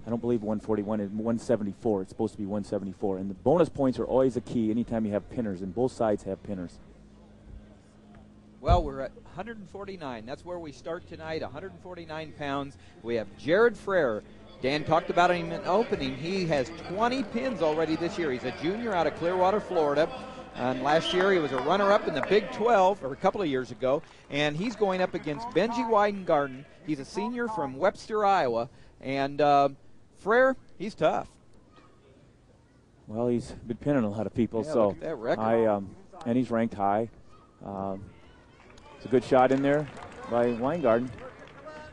I don't believe 141 is 174. It's supposed to be 174. And the bonus points are always a key anytime you have pinners, and both sides have pinners. Well, we're at 149. That's where we start tonight, 149 pounds. We have Jared Frayer. Dan talked about him in opening. He has 20 pins already this year. He's a junior out of Clearwater, Florida. And last year he was a runner-up in the Big 12, or a couple of years ago. And he's going up against Benji Winegarden. He's a senior from Webster, Iowa. And Frayer, he's tough. Well, he's been pinning a lot of people. Yeah, so look at that record. and he's ranked high. It's a good shot in there by Winegarden.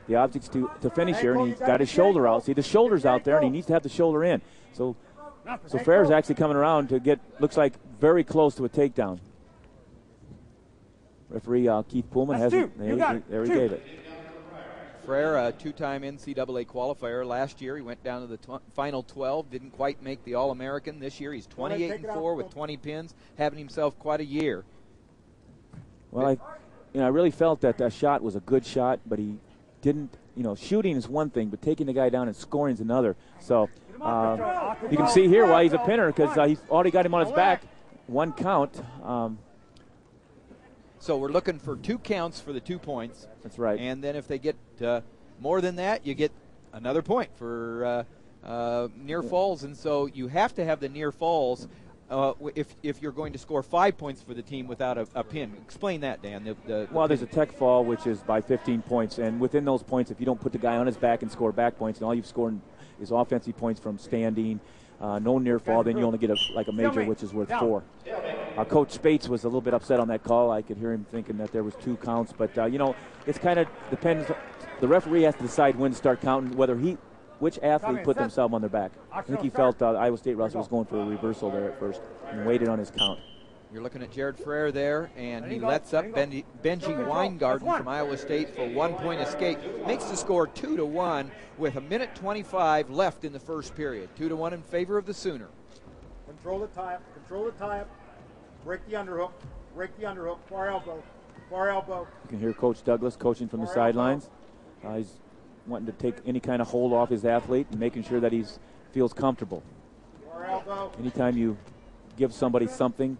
The object's to finish here, and he's got his shoulder out. See, the shoulder's out there, and he needs to have the shoulder in. So Frayer's actually coming around to get, looks like, very close to a takedown. Referee Keith Pullman hasn't. There he gave it. Frayer, a two-time NCAA qualifier. Last year he went down to the final 12, didn't quite make the All-American. This year he's 28-4 with 20 pins, having himself quite a year. Well, I really felt that shot was a good shot, but he didn't, shooting is one thing, but taking the guy down and scoring is another. So you can see here why he's a pinner, because he's already got him on his back. One count. So we're looking for 2 counts for the 2 points. That's right. And then if they get more than that, you get another point for near falls. And so you have to have the near falls if you're going to score 5 points for the team without a pin. Explain that, Dan. Well, there's a tech fall, which is by 15 points. And within those points, if you don't put the guy on his back and score back points, and all you've scored is offensive points from standing, no near fall, then you only get a major, which is worth 4. Coach Spates was a little bit upset on that call. I could hear him thinking that there was 2 counts. But, it's kind of depends. The referee has to decide when to start counting, which athlete put themselves on their back. I think he felt Iowa State Russell was going for a reversal there at first and waited on his count. You're looking at Jared Frayer there, and he lets up Benji Winegarden from Iowa State for 1-point escape. Makes the score 2-1 with 1:25 left in the first period. 2-1 in favor of the Sooner. Control the tie-up. Control the tie-up. Break the underhook. Break the underhook. Far elbow. Far elbow. You can hear Coach Douglas coaching from the sidelines. He's wanting to take any kind of hold off his athlete and making sure that he feels comfortable. Anytime you give somebody something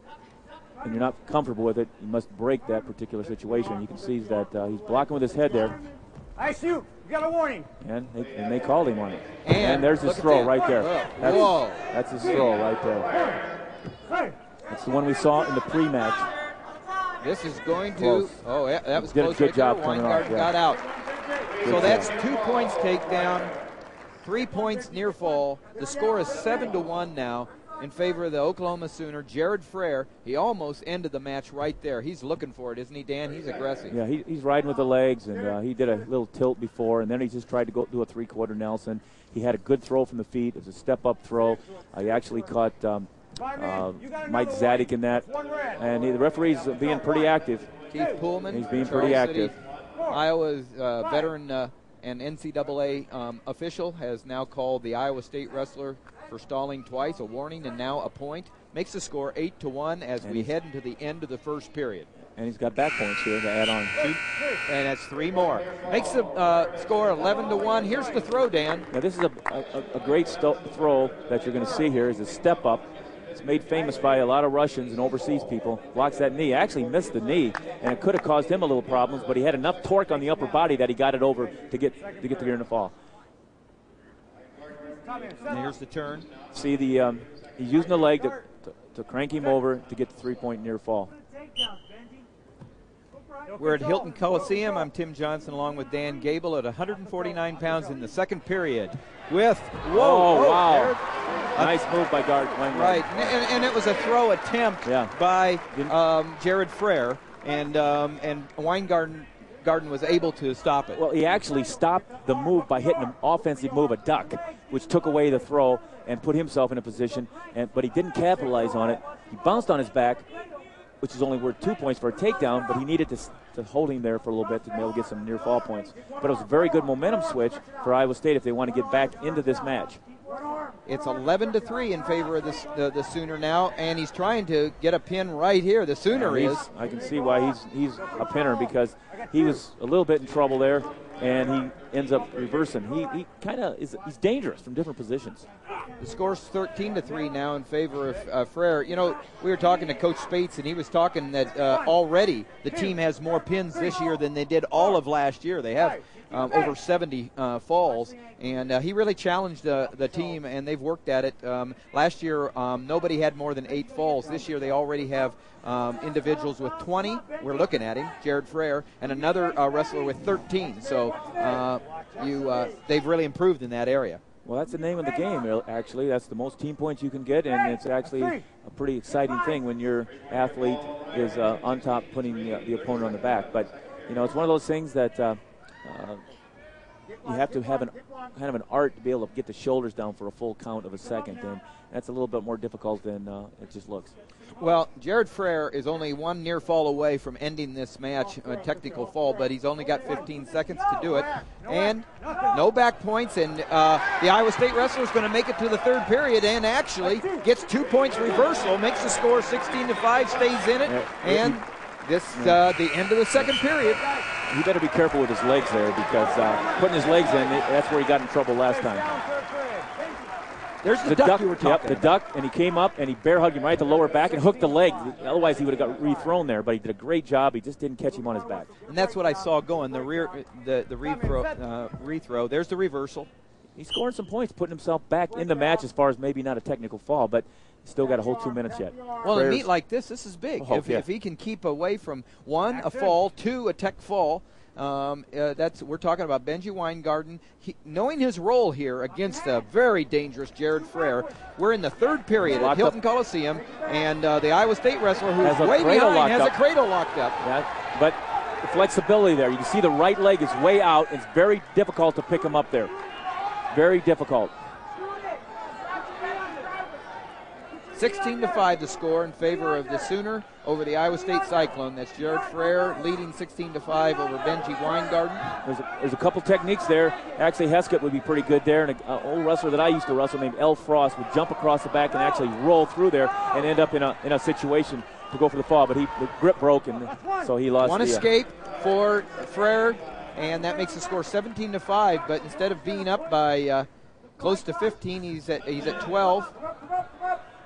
and you're not comfortable with it, you must break that particular situation. You can see that he's blocking with his head there. I shoot. You got a warning. And they called him on it. And there's his throw right there. That's his throw right there. That's the one we saw in the pre-match. This is going to. Close. Oh, yeah, that was did close. A good job coming off. Got out. So that's 2 points takedown, 3 points near fall. The score is 7-1 now in favor of the Oklahoma Sooner. Jared Frayer, he almost ended the match right there. He's looking for it, isn't he, Dan? He's aggressive. Yeah, he's riding with the legs, and he did a little tilt before, and then he just tried to go do a 3/4 Nelson. He had a good throw from the feet. It was a step-up throw. He actually caught Mike Zadig in that, and the referee's being pretty active. Keith Pullman. He's being pretty active. Iowa's veteran and NCAA official has now called the Iowa State wrestler for stalling twice, a warning, and now a point. Makes the score 8-1 as we head into the end of the first period. And he's got back points here to add on. And that's 3 more. Makes the score 11-1. Here's the throw, Dan. Now this is a great throw that you're going to see here is a step up. It's made famous by a lot of Russians and overseas people. Blocks that knee. Actually missed the knee, and it could have caused him a little problems, but he had enough torque on the upper body that he got it over to get there in the fall. And here's the turn. See he's using the leg to crank him over to get the 3-point near fall. We're at Hilton Coliseum. I'm Tim Johnson along with Dan Gable at 149 pounds in the second period. Wow. Nice move by guard. Right, and it was a throw attempt by Jared Frayer, and Winegarden was able to stop it. Well, he actually stopped the move by hitting an offensive move, a duck, which took away the throw and put himself in a position, but he didn't capitalize on it. He bounced on his back, which is only worth 2 points for a takedown, but he needed to hold him there for a little bit to be able to get some near fall points. But it was a very good momentum switch for Iowa State if they want to get back into this match. It's 11-3 in favor of the Sooner now, and he's trying to get a pin right here. The Sooner is. I can see why he's a pinner, because he was a little bit in trouble there, and he ends up reversing. He kind of he's dangerous from different positions. The score's 13-3 now in favor of Frayer. You know, we were talking to Coach Spates, and he was talking that already the team has more pins this year than they did all of last year. They have over 70 falls, and he really challenged the team, and they've worked at it. Last year, nobody had more than 8 falls. This year, they already have individuals with 20. We're looking at him, Jared Frayer, and another wrestler with 13. So they've really improved in that area. Well, that's the name of the game, actually. That's the most team points you can get, and it's actually a pretty exciting thing when your athlete is on top putting the opponent on the back. But, you know, it's one of those things that you have to have kind of an art to be able to get the shoulders down for a full count of a second, and that's a little bit more difficult than it just looks. Well, Jared Frayer is only one near fall away from ending this match, a technical fall, but he's only got 15 seconds to do it. And no back points, and the Iowa State wrestler is going to make it to the third period and actually gets 2 points reversal, makes the score 16-5, stays in it, and this the end of the second period. He better be careful with his legs there, because putting his legs in, that's where he got in trouble last time. There's the duck you were talking about. The duck, and he came up and he bear hugged him right at the lower back and hooked the leg. Otherwise, he would have got rethrown there, but he did a great job. He just didn't catch him on his back. And that's what I saw going, the rethrow. There's the reversal. He's scoring some points, putting himself back in the match as far as maybe not a technical fall, but still got a whole 2 minutes yet. Well, in a meet like this is big. If he can keep away from, 1, a fall, 2, a tech fall, we're talking about Benji Winegarden. Knowing his role here against a very dangerous Jared Frayer, we're in the third period at Hilton Coliseum, and the Iowa State wrestler, who's way behind, has a cradle locked up. Yeah, but the flexibility there. You can see the right leg is way out. It's very difficult to pick him up there. Very difficult. 16-5 the score in favor of the Sooner over the Iowa State Cyclone. That's Jared Frayer leading 16-5 over Benji Winegarden. There's a couple techniques there. Actually, Heskett would be pretty good there. And an old wrestler that I used to wrestle named L. Frost would jump across the back and actually roll through there and end up in a situation to go for the fall. But the grip broke, and so he lost. One escape for Frayer, and that makes the score 17-5. But instead of being up by close to 15, he's at 12.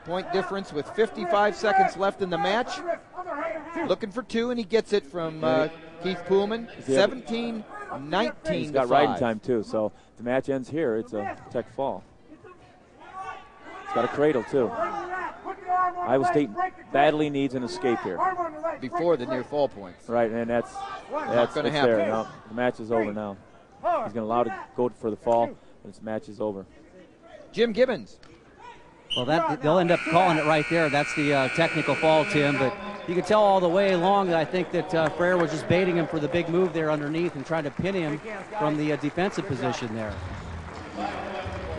Point difference with 55 seconds left in the match. Looking for 2, and he gets it from Keith Poolman. 17-19. He's got riding time, too. So if the match ends here, it's a tech fall. It's got a cradle, too. Iowa State badly needs an escape here. Before the near fall points. Right, and that's going to happen. No, the match is over now. He's going to allow to go for the fall, but this match is over. Jim Gibbons. Well, they'll end up calling it right there. That's the technical fall, Tim. But you can tell all the way along that I think that Frayer was just baiting him for the big move there underneath and trying to pin him from the defensive position there.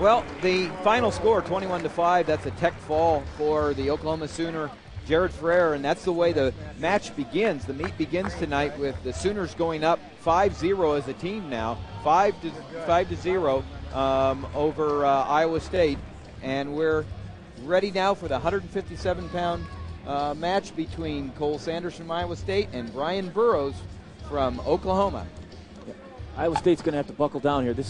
Well, the final score, 21-5, that's a tech fall for the Oklahoma Sooner, Jared Frayer, and that's the way the match begins. The meet begins tonight with the Sooners going up 5-0 as a team now, 5-0 over Iowa State, and we're ready now for the 157-pound match between Cole Sanders from Iowa State and Brian Burrows from Oklahoma. Iowa State's going to have to buckle down here. This